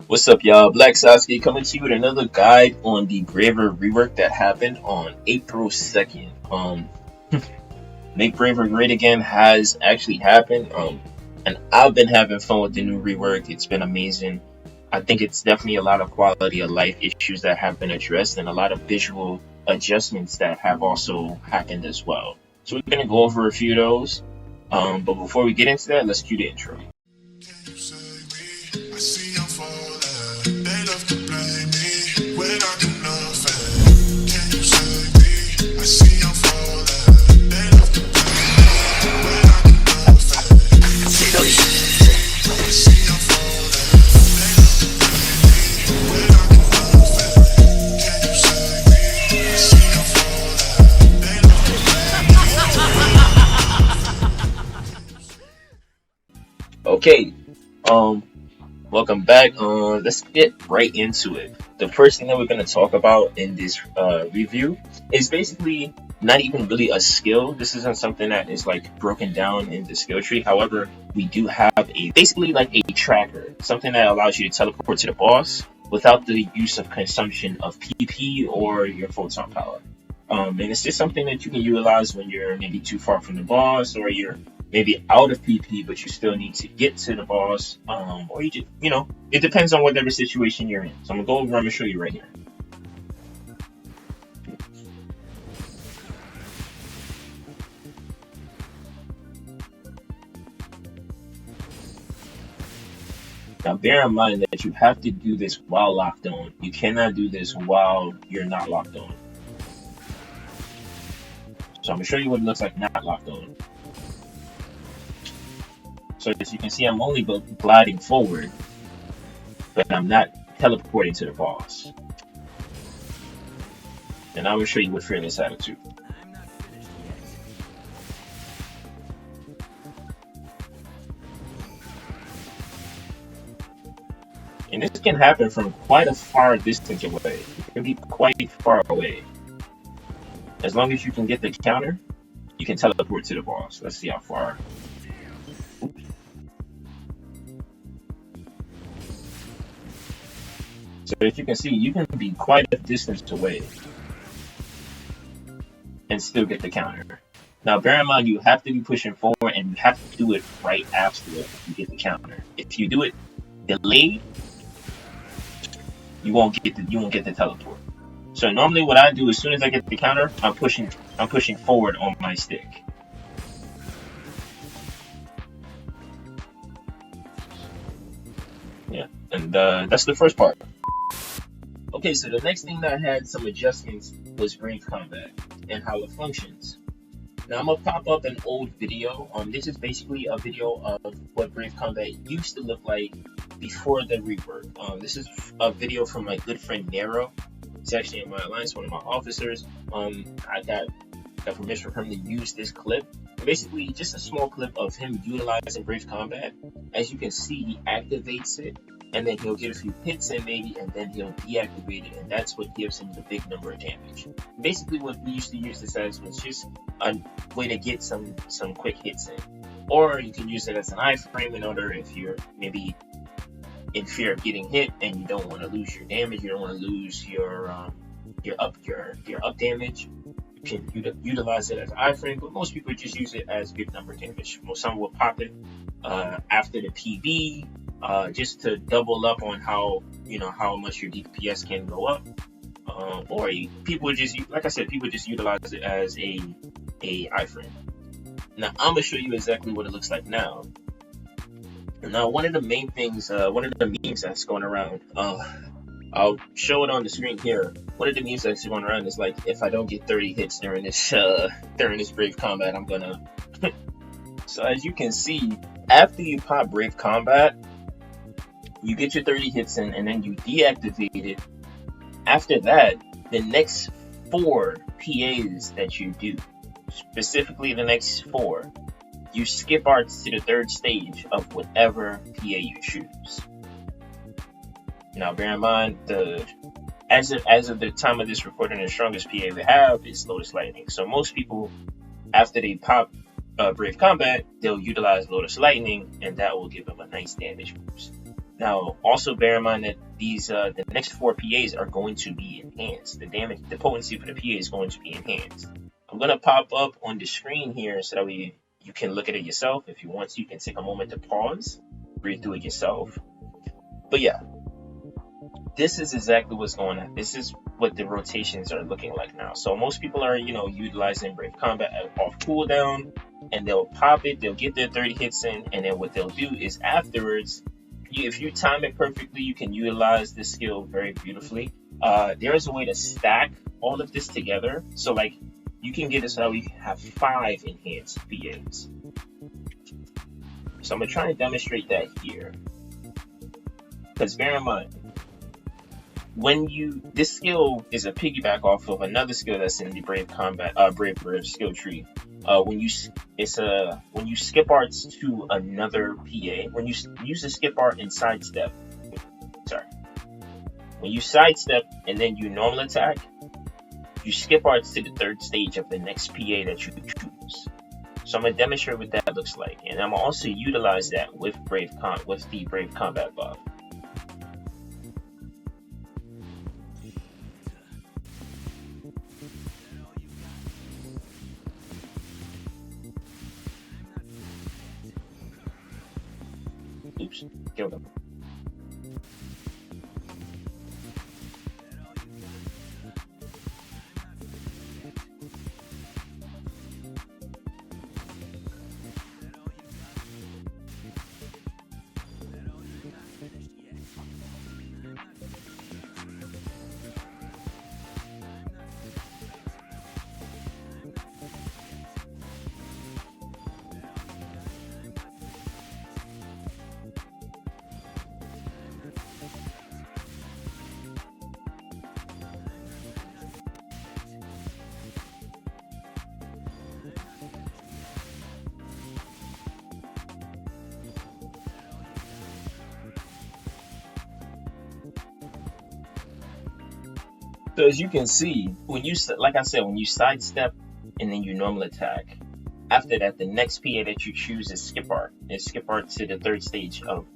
What's up, y'all? Black Sasuke coming to you with another guide on the Braver rework that happened on April 2nd. Make Braver Great Again has actually happened. And I've been having fun with the new rework. It's been amazing. I think it's definitely a lot of quality of life issues that have been addressed and a lot of visual adjustments that have also happened as well. So we're gonna go over a few of those. But before we get into that, let's cue the intro. Okay, welcome back. Let's get right into it. The first thing that we're going to talk about in this review is basically not even really a skill. This isn't something that is like broken down in the skill tree. However, we do have a basically like a tracker, something that allows you to teleport to the boss without the use of consumption of PP or your photon power. And it's just something that you can utilize when you're maybe too far from the boss, or you're maybe out of PP, but you still need to get to the boss, or you just, it depends on whatever situation you're in. So I'm gonna go over, I'm gonna show you right here. Now bear in mind that you have to do this while locked on. You cannot do this while you're not locked on. So I'm gonna show you what it looks like not locked on. So as you can see, I'm only gliding forward, but I'm not teleporting to the boss. And I will show you with fearless attitude. And this can happen from quite a far distance away. It can be quite far away. As long as you can get the counter, you can teleport to the boss. Let's see how far. Oops. So as you can see, you can be quite a distance away and still get the counter. Now bear in mind, you have to be pushing forward and you have to do it right after you get the counter. If you do it delayed, you won't get the teleport. So normally what I do, as soon as I get the counter, I'm pushing forward on my stick. Yeah, and that's the first part. Okay, so the next thing that had some adjustments was Brave Combat and how it functions. Now I'm gonna pop up an old video. This is basically a video of what Brave Combat used to look like before the rework. This is a video from my good friend Nero. It's actually in my alliance, one of my officers. I got permission from him to use this clip. Basically, just a small clip of him utilizing Brave Combat. As you can see, he activates it, and then he'll get a few hits in maybe, and then he'll deactivate it, and that's what gives him the big number of damage. Basically, what we used to use this as was just a way to get some quick hits in. Or you can use it as an iframe in order if you're maybe in fear of getting hit and you don't want to lose your damage, you don't want to lose your up damage. You can utilize it as an iframe, but most people just use it as big number damage. Well, some will pop it after the PB, just to double up on how much your DPS can go up. Or people just utilize it as a iframe. Now I'm gonna show you exactly what it looks like now. Now, one of the main things, one of the memes that's going around, I'll show it on the screen here. One of the memes that's going around is like, if I don't get 30 hits during this Brave Combat, I'm gonna. So as you can see, after you pop Brave Combat, you get your 30 hits in, and then you deactivate it. After that, the next 4 PAs that you do, specifically the next 4. You skip Arks to the 3rd stage of whatever PA you choose. Now bear in mind, as of the time of this recording, the strongest PA we have is Lotus Lightning. So most people, after they pop Brave Combat, they'll utilize Lotus Lightning, and that will give them a nice damage boost. Now, also bear in mind that these the next 4 PAs are going to be enhanced. The potency for the PA is going to be enhanced. I'm gonna pop up on the screen here so that you can look at it yourself. If you want to, you can take a moment to pause, read through it yourself. But yeah, this is exactly what's going on. This is what the rotations are looking like now. So most people are, utilizing Brave Combat off cooldown, and they'll pop it, they'll get their 30 hits in, and then what they'll do is afterwards, if you time it perfectly, you can utilize this skill very beautifully. There is a way to stack all of this together. So like, you can get it so that we have 5 enhanced PAs. So I'm gonna try to demonstrate that here. Because bear in mind, this skill is a piggyback off of another skill that's in the Brave skill tree. When you skip arts to another PA, when you use the skip art and sidestep, when you sidestep and then you normal attack, you skip arts to the 3rd stage of the next PA that you choose. So I'm gonna demonstrate what that looks like, and I'm gonna also utilize that with the Brave Combat buff. Oops, killed him. So as you can see, when you sidestep and then you normal attack, after that, the next PA that you choose is skip art. It's skip art to the 3rd stage of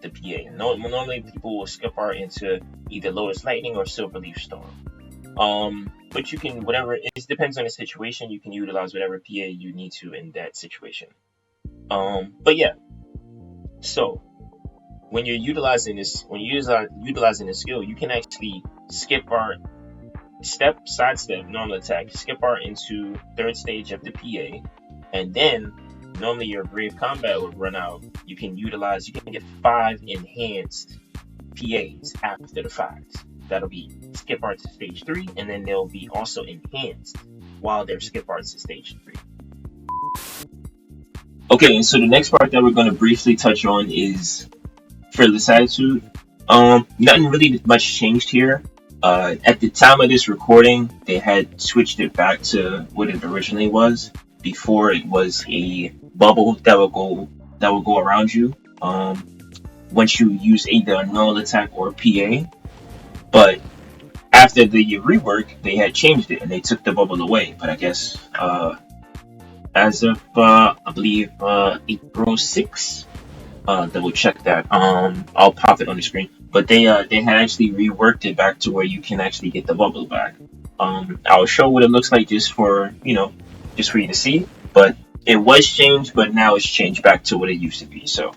the PA. Normally people will skip art into either Lotus Lightning or Silverleaf Storm. But you can, it depends on the situation, you can utilize whatever PA you need to in that situation. But yeah, so when you're utilizing this skill, you can actually skip art, sidestep, normal attack, skip art into 3rd stage of the PA, and then normally your Brave Combat would run out. You can get 5 enhanced PAs after the fact. That'll be skip art to stage 3, and then they'll be also enhanced while they're skip arts to stage 3. Okay, and so the next part that we're going to briefly touch on is Fearless Attitude. Nothing really much changed here. At the time of this recording, they had switched it back to what it originally was. Before, it was a bubble that will go around you once you use either a normal attack or a PA. But after the rework, they had changed it and they took the bubble away. But I guess as of I believe April 6th, double check that. I'll pop it on the screen. But they had actually reworked it back to where you can actually get the bubble back. I'll show what it looks like just for you to see. But it was changed, but now it's changed back to what it used to be. So.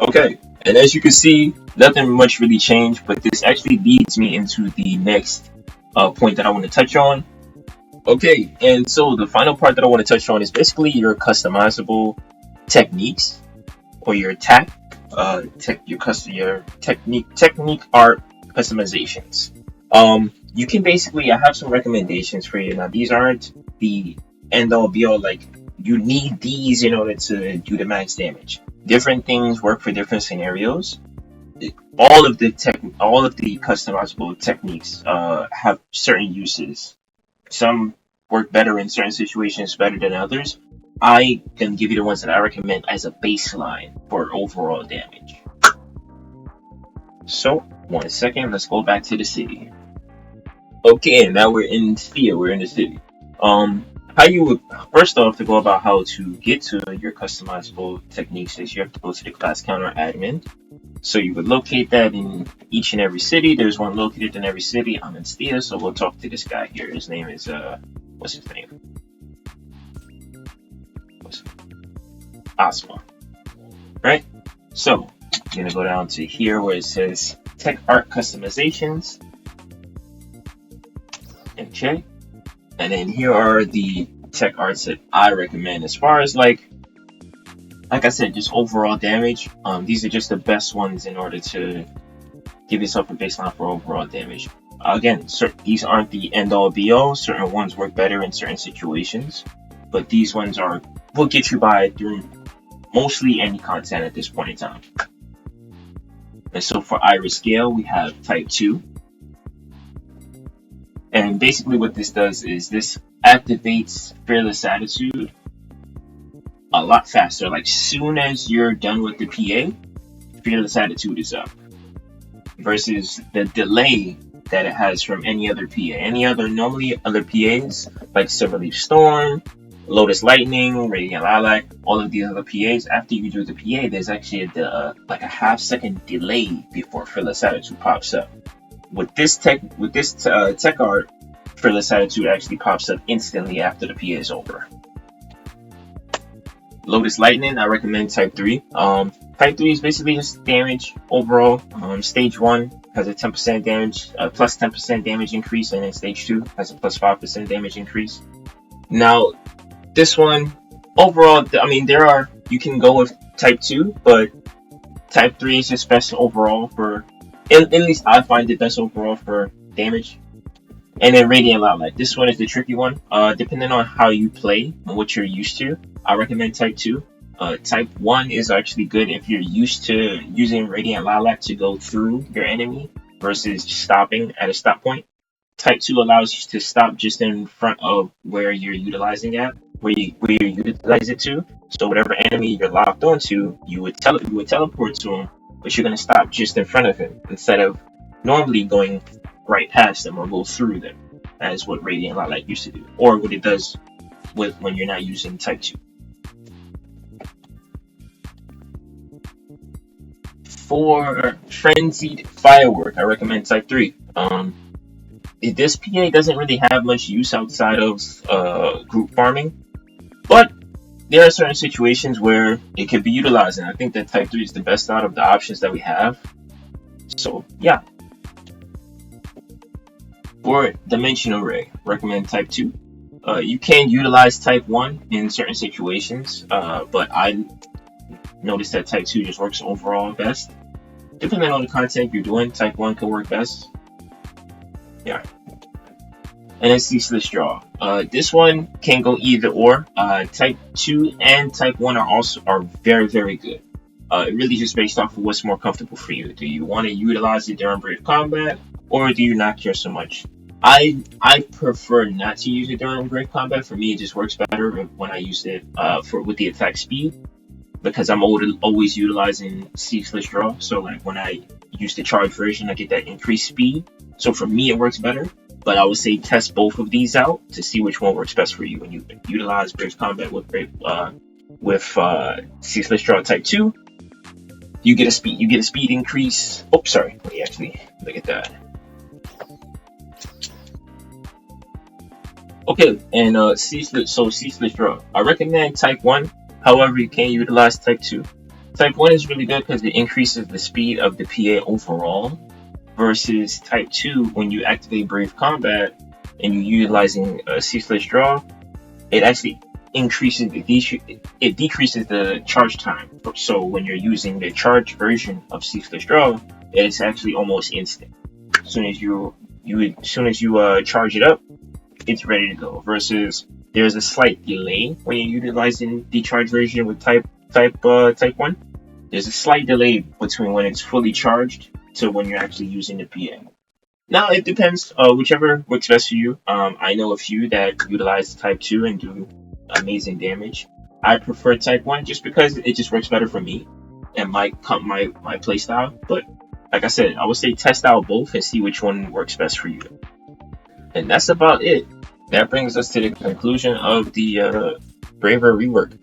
Okay, and as you can see, nothing much really changed, but this actually leads me into the next point that I want to touch on. Okay, and so the final part that I want to touch on is basically your customizable techniques or your your technique art customizations. You can basically, I have some recommendations for you. Now, these aren't the end all be all, like you need these in order to do the max damage. Different things work for different scenarios. All of the customizable techniques have certain uses. Some work better in certain situations better than others. I can give you the ones that I recommend as a baseline for overall damage. So, 1 second, let's go back to the city. Okay, now we're in Sphere, we're in the city. How you would, first off, to go about how to get to your customizable techniques is you have to go to the class counter admin. So you would locate that in each and every city. There's one located in every city. I'm in Sphere, so we'll talk to this guy here. His name is, what's his name? Asma. Right? So, I'm gonna go down to here where it says Tech Art Customizations. Okay. And then here are the tech arts that I recommend as far as like I said, just overall damage. These are just the best ones in order to give yourself a baseline for overall damage. Again, these aren't the end all be all. Certain ones work better in certain situations, but these ones will get you by through mostly any content at this point in time. And so for iris scale, we have type 2. And basically what this does is this activates Fearless Attitude a lot faster. Like soon as you're done with the PA, Fearless Attitude is up. Versus the delay that it has from any other PA. Normally other PAs, like Silverleaf Storm, Lotus Lightning, Radiant Lilac, all of these other PAs, after you do the PA, there's actually like a half-second delay before Fearless Attitude pops up. With this tech art, Fearless Attitude actually pops up instantly after the PA is over. Lotus Lightning, I recommend type 3. Type 3 is basically just damage overall. Stage 1 has a 10% damage, plus 10% damage increase, and then stage 2 has a plus 5% damage increase. Now, this one, overall, I mean, you can go with type 2, but type 3 is just best overall for, at least I find it best overall for damage. And then Radiant Lilac. This one is the tricky one. Depending on how you play and what you're used to, I recommend type 2. Type 1 is actually good if you're used to using Radiant Lilac to go through your enemy versus stopping at a stop point. Type 2 allows you to stop just in front of where you're utilizing it, where you utilize it to. So whatever enemy you're locked onto, you would teleport to him, but you're gonna stop just in front of him instead of normally going right past them or go through them, as what Radiant Lilac used to do, or what it does when you're not using type 2. For Frenzied Firework, I recommend type 3. This PA doesn't really have much use outside of group farming, but there are certain situations where it could be utilized, and I think that type 3 is the best out of the options that we have. So yeah. For Dimensional Ray, recommend type 2. You can utilize type 1 in certain situations, but I noticed that type 2 just works overall best. Depending on the content you're doing, type 1 can work best. Yeah. And then Ceaseless Draw. This one can go either or. Type 2 and type 1 are very, very good. It really just based off of what's more comfortable for you. Do you want to utilize it during Brave Combat, or do you not care so much? I prefer not to use it during Brave Combat. For me, it just works better when I use it with the attack speed, because I'm always utilizing Ceaseless Draw. So like when I use the charge version, I get that increased speed. So for me, it works better. But I would say test both of these out to see which one works best for you. When you utilize Brave Combat with Ceaseless Draw type 2, you get a speed increase. Oh, sorry. Let me actually look at that. Okay, and Ceaseless Draw. I recommend type 1. However, you can utilize type 2. Type 1 is really good because it increases the speed of the PA overall, versus type 2, when you activate Brave Combat and you're utilizing Ceaseless Draw, it actually decreases the charge time. So when you're using the charge version of Ceaseless Draw, it's actually almost instant. As soon as you charge it up, it's ready to go. Versus there's a slight delay when you're utilizing the charge version with type 1. there's a slight delay between when it's fully charged to when you're actually using the PA. Now it depends, whichever works best for you. I know a few that utilize Type 2 and do amazing damage. I prefer Type 1 just because it just works better for me and my play style. But like I said, I would say test out both and see which one works best for you. And that's about it. That brings us to the conclusion of the Braver rework.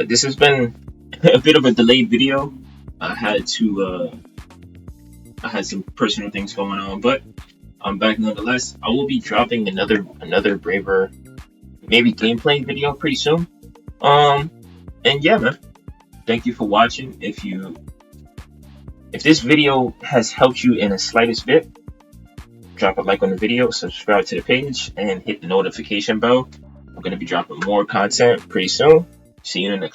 This has been a bit of a delayed video. I had some personal things going on, but I'm back nonetheless. I will be dropping another Braver, maybe gameplay video pretty soon. And yeah, man. Thank you for watching. If this video has helped you in the slightest bit, drop a like on the video, subscribe to the page, and hit the notification bell. I'm going to be dropping more content pretty soon. See you in the next one.